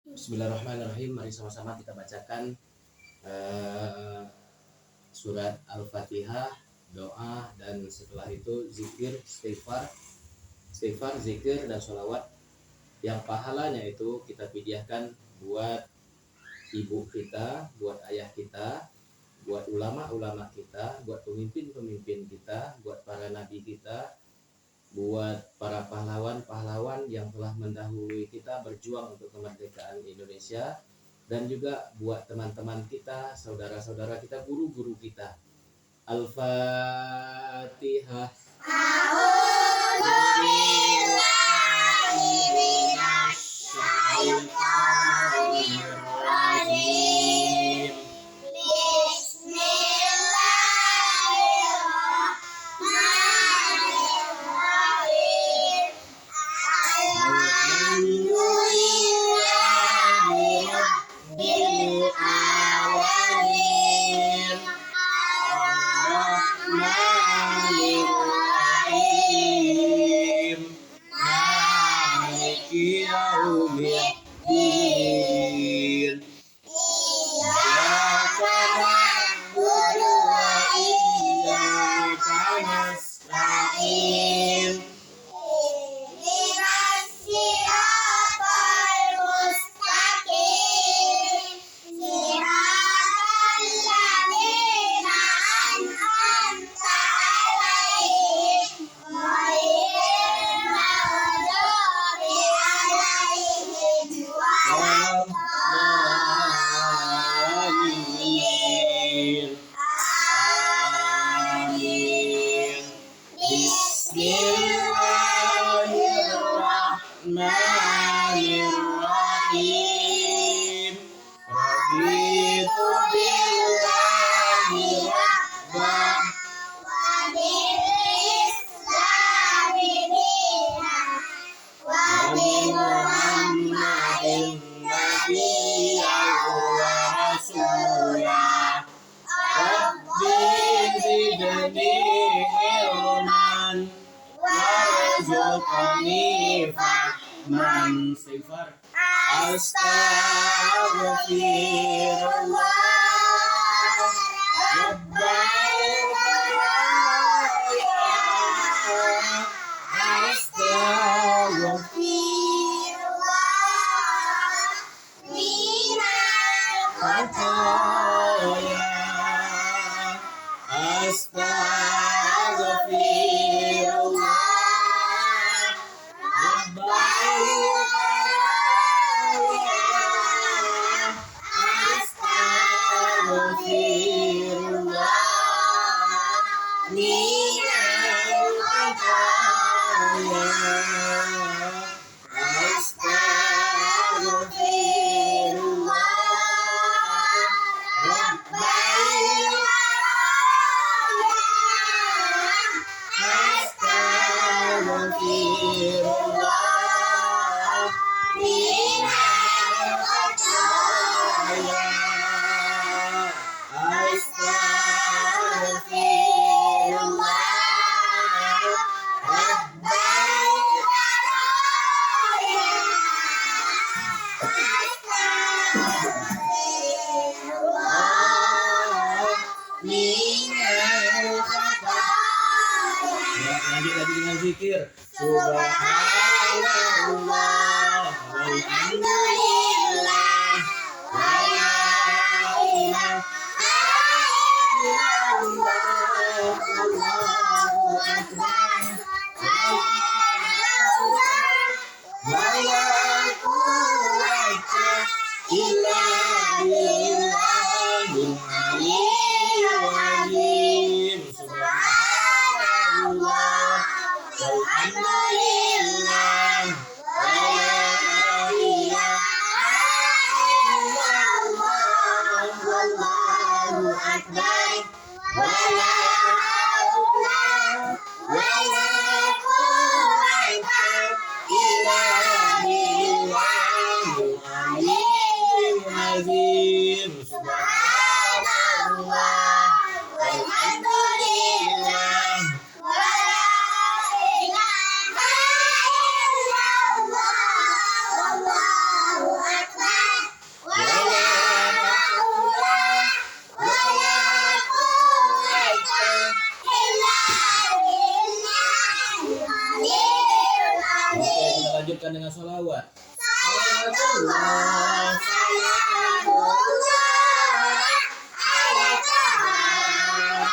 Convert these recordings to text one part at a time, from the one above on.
Bismillahirrahmanirrahim. Mari sama-sama kita bacakan surat Al-Fatihah, doa, dan setelah itu zikir, istighfar, zikir, dan sholawat yang pahalanya itu kita pidiahkan buat ibu kita, buat ayah kita, buat ulama-ulama kita, buat pemimpin-pemimpin kita, buat para nabi kita, buat para pahlawan-pahlawan yang telah mendahului kita berjuang untuk kemerdekaan Indonesia, dan juga buat teman-teman kita, saudara-saudara kita, guru-guru kita. Al-Fatihah. Bismillahirrahmanirrahim. Raditu billahi rabbah wa bil islami dinan wa bi Muhammadin nabiyyan wa rasulah. Rabbi zidni ilman warzuqni fahman. Istighfar. Astaghfirullah lanjut lagi dengan zikir. Subhanallah walhamdulillah wa la ilaha illallah Allahu akbar wa la quwwata illa billahil aliyyil azim. Subhanallah walhamdulillah wa la ilaha illallah wallahu akbar wa la haula wa la quwwata illa billahil aliyyil azim. Subhanallah walhamdulillah wa la ilaha illallah wallahu akbar. Salatullah salamullah ala taha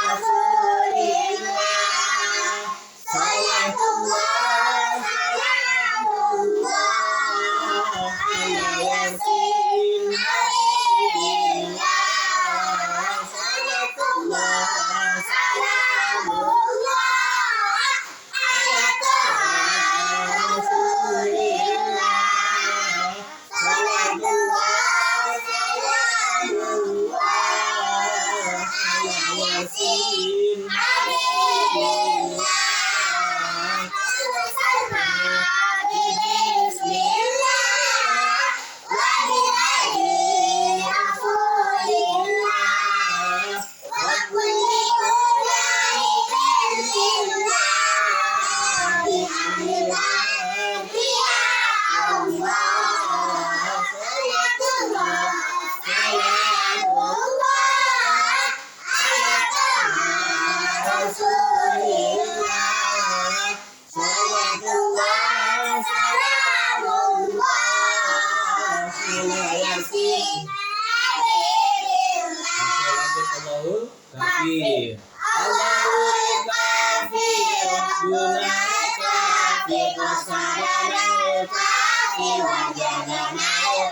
Rasulillah. Salatullah salamullah ala yasin habibillah. Salatullah salamullah ala taha Rasulillah. Salatullah salamullah ala yasin habibillah. Bismillah wa bihaji Rasulillah wa kulli ulaikan lillah bihamdillah ya Allah. Salatullah salamullah ala taha Rasulillah. Salatullah salamullah ala yasin habibillah. Kafir. Allahul kafir Rabbuna kafir qasadana kafir wajadana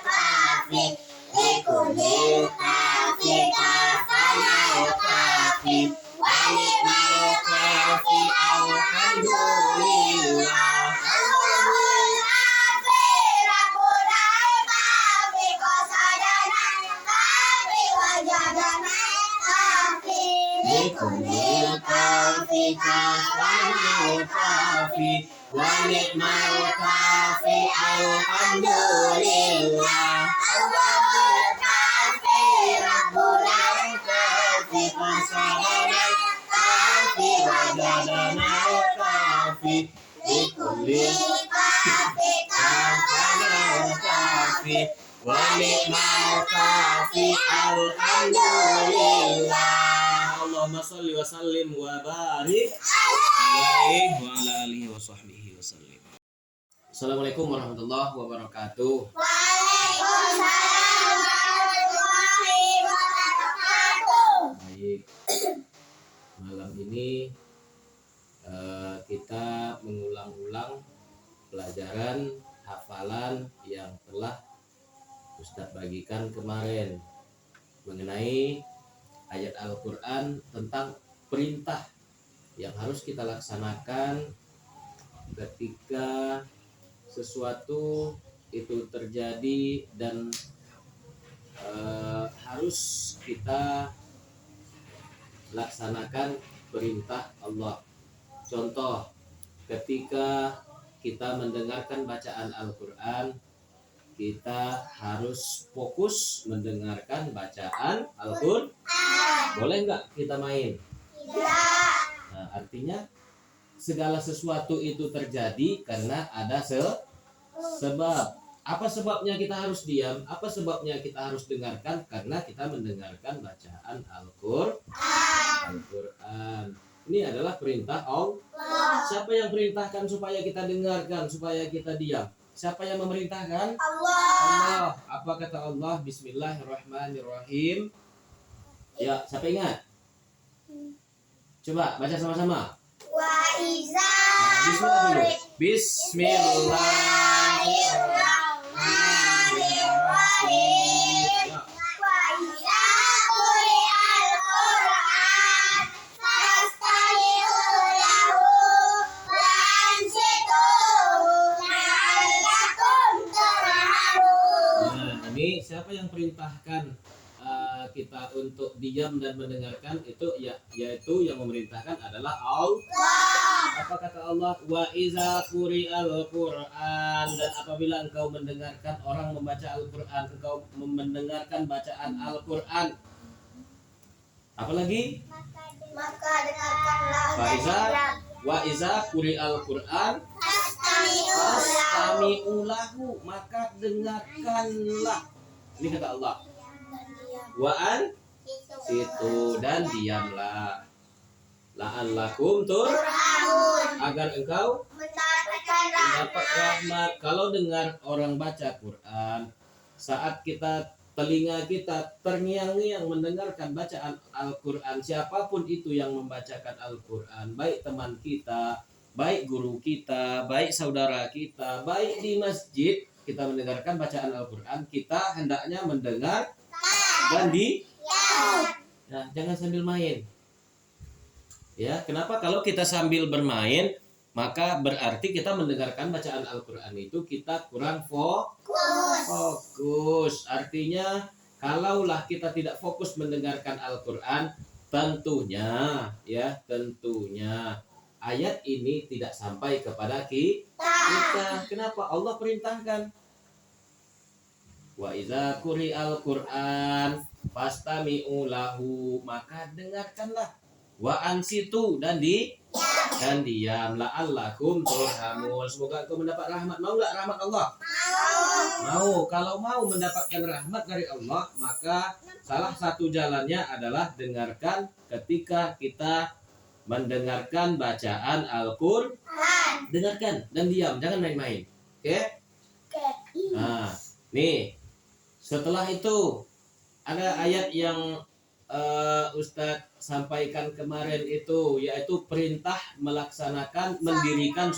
kafir likulli kafir kafana kafir wa ni'mal kafir alhamdulillah. Allahul kafir Rabbuna kafir qasadana kafir wajadana kafir likulli kafir kafana kafir wa ni'mal kafir alhamdulillah. Allahul kafir Rabbuna kafir qasadana kafir wajadana kafir likulli kafir kafana kafir wa ni'mal kafir alhamdulillah. Allahumma sholli wa sallim wa barik alaihi wa ala alihi wa sahbihi wa sallim. Assalamualaikum warahmatullahi wabarakatuh. Waalaikumsalam warahmatullahi wabarakatuh. Baik, malam ini kita mengulang-ulang pelajaran hafalan yang telah Ustadz bagikan kemarin mengenai ayat Al-Quran tentang perintah yang harus kita laksanakan ketika sesuatu itu terjadi dan harus kita laksanakan perintah Allah. Contoh, ketika kita mendengarkan bacaan Al-Quran, kita harus fokus mendengarkan bacaan Al-Quran. Boleh nggak kita main? Tidak. Nah, artinya segala sesuatu itu terjadi karena ada sebab. Apa sebabnya kita harus diam? Apa sebabnya kita harus dengarkan? Karena kita mendengarkan bacaan Al-Quran. Ini adalah perintah Allah. Siapa yang perintahkan supaya kita dengarkan, supaya kita diam? Siapa yang memerintahkan? Allah. Apa kata Allah? Bismillahirrahmanirrahim. Ya, siapa ingat? Coba baca sama-sama. Wa iza Bismillah dulu. Bismillahirrahmanirrahim. Wa iza quri'al Qur'an fastami'u lahu wa ansitu la'allakum turhamun. Nah, ini siapa yang perintahkan kita untuk diam dan mendengarkan? Itu yaitu yang memerintahkan adalah Allah. Apa kata Allah? Wa iza quri'al Qur'an, dan apabila engkau mendengarkan orang membaca Al-Qur'an, engkau mendengarkan bacaan Al-Qur'an. Apalagi? Maka dengarkanlah Wa iza quri'al Qur'an fastami'u lahu, maka dengarkanlah. Ini kata Allah. Wa'an situ, dan diamlah. La'allakum turhamun, agar engkau mendapat rahmat. Kalau dengar orang baca Quran, saat telinga kita terngiang-ngiang mendengarkan bacaan Al-Quran, siapapun itu yang membacakan Al-Quran, baik teman kita, baik guru kita, baik saudara kita, baik di masjid, kita mendengarkan bacaan Al-Quran, kita hendaknya mendengar dan nah, jangan sambil main. Ya, kenapa? Kalau kita sambil bermain, maka berarti kita mendengarkan bacaan Al-Quran itu kita kurang fokus. Artinya, kalaulah kita tidak fokus mendengarkan Al-Quran, tentunya ayat ini tidak sampai kepada kita. Kenapa? Allah perintahkan. Wa iza quri'al Qur'an fastami'u lahu, maka dengarkanlah. Wa ansitu, dan diam, la'allakum turhamun, semoga engkau mendapat rahmat. Mau enggak rahmat Allah? Mau. Kalau mau mendapatkan rahmat dari Allah, maka salah satu jalannya adalah dengarkan ketika kita mendengarkan bacaan Al-Qur'an. Dengarkan dan diam, jangan main-main. Oke? Nah, nih, setelah itu ada ayat yang Ustadz sampaikan kemarin itu, yaitu perintah melaksanakan mendirikan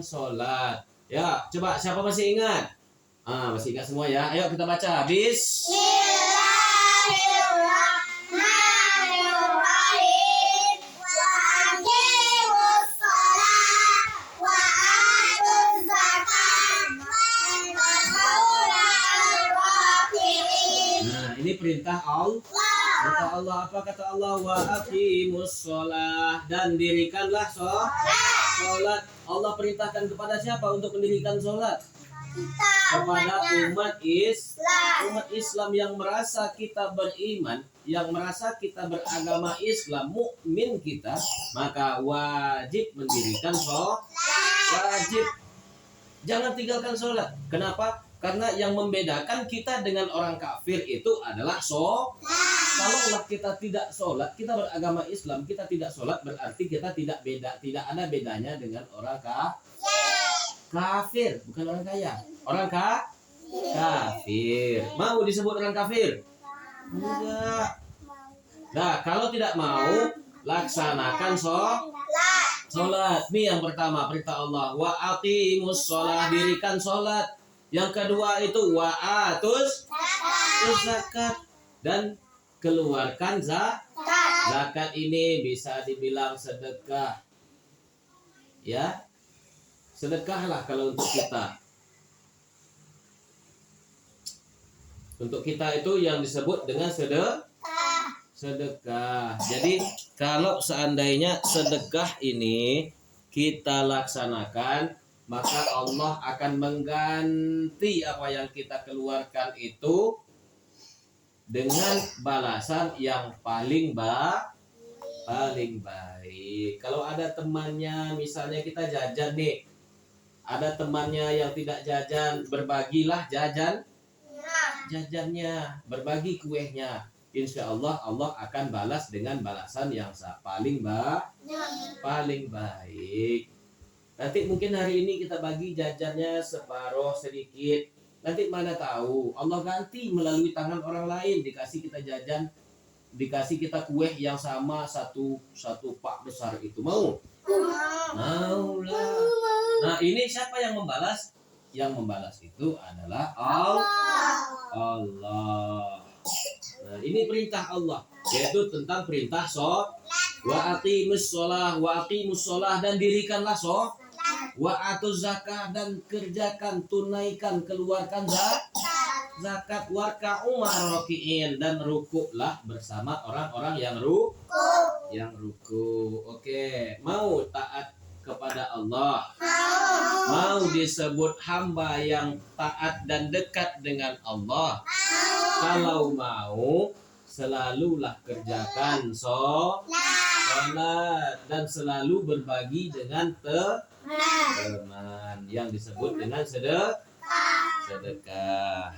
sholat. Ya, coba siapa masih ingat? Masih ingat semua ya? Ayo kita baca. Bismillahirrahmanirrahim. Wa aqimus shalah wa atuz zakat wa tawallau rafiin. Nah, ini perintah Allah. Perintah Allah, apa kata Allah? Wa aqimus shalah, dan dirikanlah sholat. Allah perintahkan kepada siapa untuk mendirikan sholat? Kepada umat Islam yang merasa kita beriman, yang merasa kita beragama Islam, mukmin kita, maka wajib mendirikan sholat. Wajib. Jangan tinggalkan sholat. Kenapa? Karena yang membedakan kita dengan orang kafir itu adalah sholat. Kalaulah kita tidak sholat, kita beragama Islam, kita tidak sholat, berarti kita tidak ada bedanya dengan orang kafir, bukan orang kaya. Orang kafir. Mau disebut orang kafir? Enggak. Nah, kalau tidak mau, laksanakan sholat. Ini yang pertama, perintah Allah. Wa aqimus sholat, dirikan sholat. Yang kedua itu wa atuz zakat, dan keluarkan zakat. Ini bisa dibilang sedekah. Ya. Sedekahlah kalau untuk kita. Untuk kita itu yang disebut dengan sedekah. Jadi kalau seandainya sedekah ini kita laksanakan, maka Allah akan mengganti apa yang kita keluarkan itu dengan balasan yang paling baik. Kalau ada temannya, misalnya kita jajan nih, ada temannya yang tidak jajan, berbagilah jajannya, berbagi kuehnya. Insya Allah Allah akan balas dengan balasan yang paling baik. Nanti mungkin hari ini kita bagi jajannya separuh sedikit, nanti mana tahu Allah ganti melalui tangan orang lain, dikasih kita jajan, dikasih kita kue yang sama satu pak besar itu. Mau lah. Nah, ini siapa yang membalas? Yang membalas itu adalah Allah. Nah, ini perintah Allah, yaitu tentang perintah sholat. Wa aqimus sholah, dan dirikanlah sholat. Wa atuz zakat, dan kerjakan, tunaikan, keluarkan zakat. Warka'u ma'roki'in, dan rukuklah bersama orang-orang yang ruku. Oke, mau taat kepada Allah, mau disebut hamba yang taat dan dekat dengan Allah. Kalau mau, selalulah kerjakan sholat dan selalu berbagi dengan teman yang disebut dengan sedekah.